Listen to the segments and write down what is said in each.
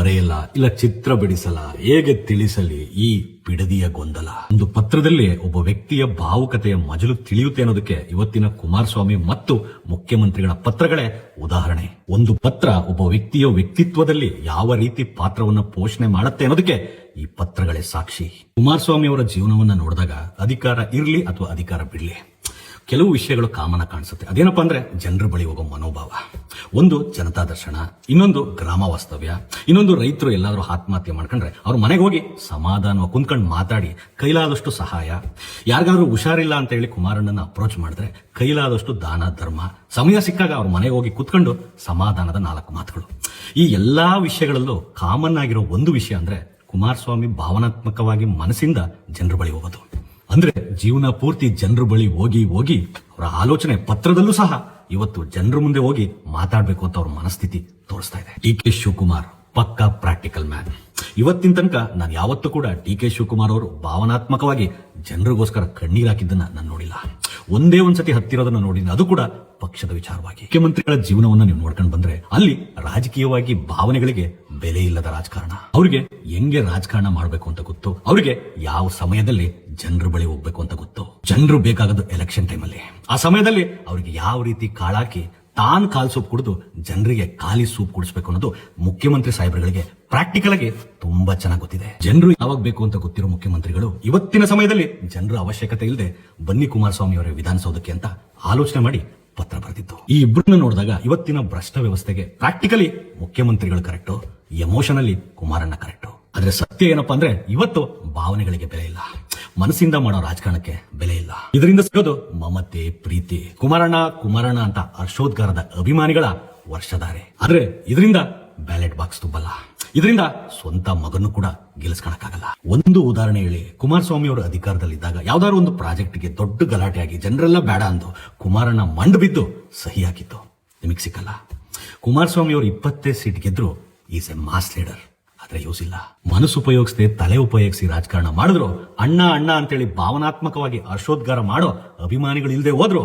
ಬರೆಯಲ್ಲ, ಇಲ್ಲ ಚಿತ್ರ ಬಿಡಿಸಲ, ಹೇಗೆ ತಿಳಿಸಲಿ ಈ ಬಿಡದಿಯ ಗೊಂದಲ. ಒಂದು ಪತ್ರದಲ್ಲಿ ಒಬ್ಬ ವ್ಯಕ್ತಿಯ ಭಾವುಕತೆಯ ಮಜಲು ತಿಳಿಯುತ್ತೆ ಅನ್ನೋದಕ್ಕೆ ಇವತ್ತಿನ ಕುಮಾರಸ್ವಾಮಿ ಮತ್ತು ಮುಖ್ಯಮಂತ್ರಿಗಳ ಪತ್ರಗಳೇ ಉದಾಹರಣೆ. ಒಂದು ಪತ್ರ ಒಬ್ಬ ವ್ಯಕ್ತಿಯ ವ್ಯಕ್ತಿತ್ವದಲ್ಲಿ ಯಾವ ರೀತಿ ಪಾತ್ರವನ್ನ ಪೋಷಣೆ ಮಾಡುತ್ತೆ ಅನ್ನೋದಕ್ಕೆ ಈ ಪತ್ರಗಳೇ ಸಾಕ್ಷಿ. ಕುಮಾರಸ್ವಾಮಿ ಅವರ ಜೀವನವನ್ನ ನೋಡಿದಾಗ ಅಧಿಕಾರ ಇರ್ಲಿ ಅಥವಾ ಅಧಿಕಾರ ಬಿಡ್ಲಿ, ಕೆಲವು ವಿಷಯಗಳು ಕಾಮನ ಕಾಣಿಸುತ್ತೆ. ಅದೇನಪ್ಪಾ ಅಂದ್ರೆ ಜನರ ಬಳಿ ಹೋಗೋ ಮನೋಭಾವ. ಒಂದು ಜನತಾ ದರ್ಶನ, ಇನ್ನೊಂದು ಗ್ರಾಮ ವಾಸ್ತವ್ಯ, ಇನ್ನೊಂದು ರೈತರು ಎಲ್ಲಾದ್ರೂ ಆತ್ಮಹತ್ಯೆ ಮಾಡ್ಕೊಂಡ್ರೆ ಅವ್ರ ಮನೆಗೆ ಹೋಗಿ ಸಮಾಧಾನವಾಗಿ ಕುಂತ್ಕೊಂಡು ಮಾತಾಡಿ ಕೈಲಾದಷ್ಟು ಸಹಾಯ. ಯಾರಿಗಾದ್ರೂ ಹುಷಾರಿಲ್ಲ ಅಂತ ಹೇಳಿ ಕುಮಾರಣ್ಣನ ಅಪ್ರೋಚ್ ಮಾಡಿದ್ರೆ ಕೈಲಾದಷ್ಟು ದಾನ ಧರ್ಮ. ಸಮಯ ಸಿಕ್ಕಾಗ ಅವ್ರ ಮನೆಗೆ ಹೋಗಿ ಕುತ್ಕೊಂಡು ಸಮಾಧಾನದ 4 ಮಾತುಗಳು. ಈ ಎಲ್ಲಾ ವಿಷಯಗಳಲ್ಲೂ ಕಾಮನ್ ಆಗಿರೋ ಒಂದು ವಿಷಯ ಅಂದ್ರೆ ಕುಮಾರಸ್ವಾಮಿ ಭಾವನಾತ್ಮಕವಾಗಿ ಮನಸ್ಸಿಂದ ಜನರ ಬಳಿ ಹೋಗೋದು. ಅಂದ್ರೆ ಜೀವನ ಪೂರ್ತಿ ಜನರ ಬಳಿ ಹೋಗಿ ಹೋಗಿ ಅವರ ಆಲೋಚನೆ ಪತ್ರದಲ್ಲೂ ಸಹ ಇವತ್ತು ಜನರ ಮುಂದೆ ಹೋಗಿ ಮಾತಾಡ್ಬೇಕು ಅಂತ ಅವ್ರ ಮನಸ್ಥಿತಿ ತೋರಿಸ್ತಾ ಇದೆ. ಡಿ.ಕೆ. ಶಿವಕುಮಾರ್ ಪಕ್ಕಾ ಪ್ರಾಕ್ಟಿಕಲ್ ಮ್ಯಾನ್. ಇವತ್ತಿನ ತನಕ ನಾನು ಯಾವತ್ತೂ ಕೂಡ ಡಿ.ಕೆ. ಶಿವಕುಮಾರ್ ಅವರು ಭಾವನಾತ್ಮಕವಾಗಿ ಜನರಿಗೋಸ್ಕರ ಕಣ್ಣೀರ್ ಹಾಕಿದ್ದನ್ನ ನಾನು ನೋಡಿಲ್ಲ. ಒಂದೇ ಒಂದ್ಸತಿ ಹತ್ತಿರೋದನ್ನ ನೋಡಿದ್ದೀನಿ, ಅದು ಕೂಡ ಪಕ್ಷದ ವಿಚಾರವಾಗಿ. ಮುಖ್ಯಮಂತ್ರಿಗಳ ಜೀವನವನ್ನ ನೀವು ನೋಡ್ಕೊಂಡು ಬಂದ್ರೆ ಅಲ್ಲಿ ರಾಜಕೀಯವಾಗಿ ಭಾವನೆಗಳಿಗೆ ಬೆಲೆ ಇಲ್ಲದ ರಾಜಕಾರಣ. ಅವ್ರಿಗೆ ಹೆಂಗೆ ರಾಜಕಾರಣ ಮಾಡಬೇಕು ಅಂತ ಗೊತ್ತು, ಅವ್ರಿಗೆ ಯಾವ ಸಮಯದಲ್ಲಿ ಜನರ ಬಳಿ ಹೋಗ್ಬೇಕು ಅಂತ ಗೊತ್ತು. ಜನರು ಬೇಕಾಗದು ಎಲೆಕ್ಷನ್ ಟೈಮಲ್ಲಿ. ಆ ಸಮಯದಲ್ಲಿ ಅವ್ರಿಗೆ ಯಾವ ರೀತಿ ಕಾಳಾಕಿ ತಾನ್ ಕಾಲ್ ಸೂಪ್ ಕುಡಿದು ಜನರಿಗೆ ಖಾಲಿ ಸೂಪ್ ಕುಡಿಸ್ಬೇಕು ಅನ್ನೋದು ಮುಖ್ಯಮಂತ್ರಿ ಸಾಹೇಬರುಗಳಿಗೆ ಪ್ರಾಕ್ಟಿಕಲ್ ಆಗಿ ತುಂಬಾ ಚೆನ್ನಾಗಿ ಗೊತ್ತಿದೆ. ಜನರು ಯಾವಾಗ ಬೇಕು ಅಂತ ಗೊತ್ತಿರೋ ಮುಖ್ಯಮಂತ್ರಿಗಳು ಇವತ್ತಿನ ಸಮಯದಲ್ಲಿ ಜನರ ಅವಶ್ಯಕತೆ ಇಲ್ಲದೆ ಬನ್ನಿ ಕುಮಾರಸ್ವಾಮಿ ಅವರ ವಿಧಾನಸೌಧಕ್ಕೆ ಅಂತ ಆಲೋಚನೆ ಮಾಡಿ ಪತ್ರ ಬರೆದಿತ್ತು. ಈ ಇಬ್ಬರನ್ನ ನೋಡಿದಾಗ ಇವತ್ತಿನ ಭ್ರಷ್ಟ ವ್ಯವಸ್ಥೆಗೆ ಪ್ರಾಕ್ಟಿಕಲಿ ಮುಖ್ಯಮಂತ್ರಿಗಳು ಕರೆಕ್ಟು, ಎಮೋಷನಲಿ ಕುಮಾರಣ್ಣ ಕರೆಕ್ಟು. ಆದ್ರೆ ಸತ್ಯ ಏನಪ್ಪಾ ಅಂದ್ರೆ ಇವತ್ತು ಭಾವನೆಗಳಿಗೆ ಬೆಲೆ ಇಲ್ಲ, ಮನಸ್ಸಿಂದ ಮಾಡೋ ರಾಜಕಾರಣಕ್ಕೆ ಬೆಲೆ ಇಲ್ಲ. ಇದರಿಂದ ಸಿಗೋದು ಮಮತೆ, ಪ್ರೀತಿ. ಕುಮಾರಣ್ಣ ಅಂತ ಹರ್ಷೋದ್ಗಾರದ ಅಭಿಮಾನಿಗಳ ವರ್ಷಧಾರೆ. ಆದ್ರೆ ಇದರಿಂದ ಬ್ಯಾಲೆಟ್ ಬಾಕ್ಸ್ ತುಂಬಲ್ಲ, ಇದರಿಂದ ಸ್ವಂತ ಮಗನ್ನು ಕೂಡ ಗೆಲ್ಲಿಸ್ಕೊಳಕ್ಕಾಗಲ್ಲ. ಒಂದು ಉದಾಹರಣೆ ಹೇಳಿ, ಕುಮಾರಸ್ವಾಮಿ ಅವರು ಅಧಿಕಾರದಲ್ಲಿದ್ದಾಗ ಯಾವ್ದಾದ್ರು ಒಂದು ಪ್ರಾಜೆಕ್ಟ್ಗೆ ದೊಡ್ಡ ಗಲಾಟೆಯಾಗಿ ಜನರೆಲ್ಲ ಬೇಡ ಅಂದು ಕುಮಾರಣ್ಣ ಮಂಡು ಬಿದ್ದು ಸಹಿ ಹಾಕಿತ್ತು, ನಿಮಗೆ ಸಿಕ್ಕಲ್ಲ. ಕುಮಾರಸ್ವಾಮಿ ಅವರು 20 ಸೀಟ್ ಗೆದ್ರು ಈಸ್ ಎ ಮಾಸ್ ಲೀಡರ್. ಆದ್ರೆ ಯೂಸ್ ಇಲ್ಲ. ಮನಸ್ಸು ಉಪಯೋಗಿಸದೆ ತಲೆ ಉಪಯೋಗಿಸಿ ರಾಜಕಾರಣ ಮಾಡಿದ್ರು, ಅಣ್ಣ ಅಂತೇಳಿ ಭಾವನಾತ್ಮಕವಾಗಿ ಹರ್ಷೋದ್ಗಾರ ಮಾಡೋ ಅಭಿಮಾನಿಗಳು ಇಲ್ಲದೆ ಹೋದ್ರು,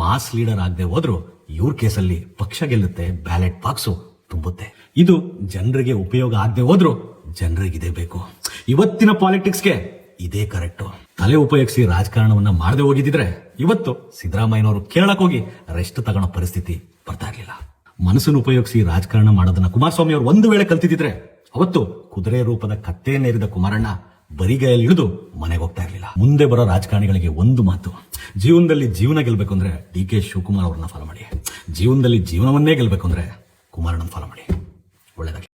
ಮಾಸ್ ಲೀಡರ್ ಆಗದೆ ಹೋದ್ರು, ಇವ್ರ ಕೇಸಲ್ಲಿ ಪಕ್ಷ ಗೆಲ್ಲುತ್ತೆ, ಬ್ಯಾಲೆಟ್ ಬಾಕ್ಸು ತುಂಬುತ್ತೆ. ಇದು ಜನರಿಗೆ ಉಪಯೋಗ ಆಗದೆ ಹೋದ್ರು ಜನರಿಗೆ ಇದೇ ಬೇಕು. ಇವತ್ತಿನ ಪಾಲಿಟಿಕ್ಸ್ಗೆ ಇದೇ ಕರೆಕ್ಟು. ತಲೆ ಉಪಯೋಗಿಸಿ ರಾಜಕಾರಣವನ್ನ ಮಾಡದೆ ಹೋಗಿದ್ರೆ ಇವತ್ತು ಸಿದ್ದರಾಮಯ್ಯನವರು ಕೇರಳಕ್ಕೆ ಹೋಗಿ ರೆಸ್ಟ್ ತಗೊಳ್ಳೋ ಪರಿಸ್ಥಿತಿ ಬರ್ತಾ ಇರ್ಲಿಲ್ಲ. ಮನಸ್ಸನ್ನು ಉಪಯೋಗಿಸಿ ರಾಜಕಾರಣ ಮಾಡೋದನ್ನ ಕುಮಾರಸ್ವಾಮಿ ಅವರು ಒಂದು ವೇಳೆ ಕಲ್ತಿದ್ರೆ ಅವತ್ತು ಕುದುರೆ ರೂಪದ ಕತ್ತೆಯನ್ನೇರಿದ ಕುಮಾರಣ್ಣ ಬರಿಗೈಯಲ್ಲಿ ಇಳಿದು ಮನೆಗೆ ಹೋಗ್ತಾ ಇರ್ಲಿಲ್ಲ. ಮುಂದೆ ಬರೋ ರಾಜಕಾರಣಿಗಳಿಗೆ ಒಂದು ಮಾತು, ಜೀವನದಲ್ಲಿ ಜೀವನ ಗೆಲ್ಬೇಕು ಅಂದ್ರೆ ಡಿ.ಕೆ. ಶಿವಕುಮಾರ್ ಅವ್ರನ್ನ ಫಾಲೋ ಮಾಡಿ, ಜೀವನದಲ್ಲಿ ಜೀವನವನ್ನೇ ಗೆಲ್ಬೇಕು ಅಂದ್ರೆ ಕುಮಾರಣ್ಣನ ಫಾಲೋ ಮಾಡಿ. ಒಳ್ಳೆದಾಗಲಿ.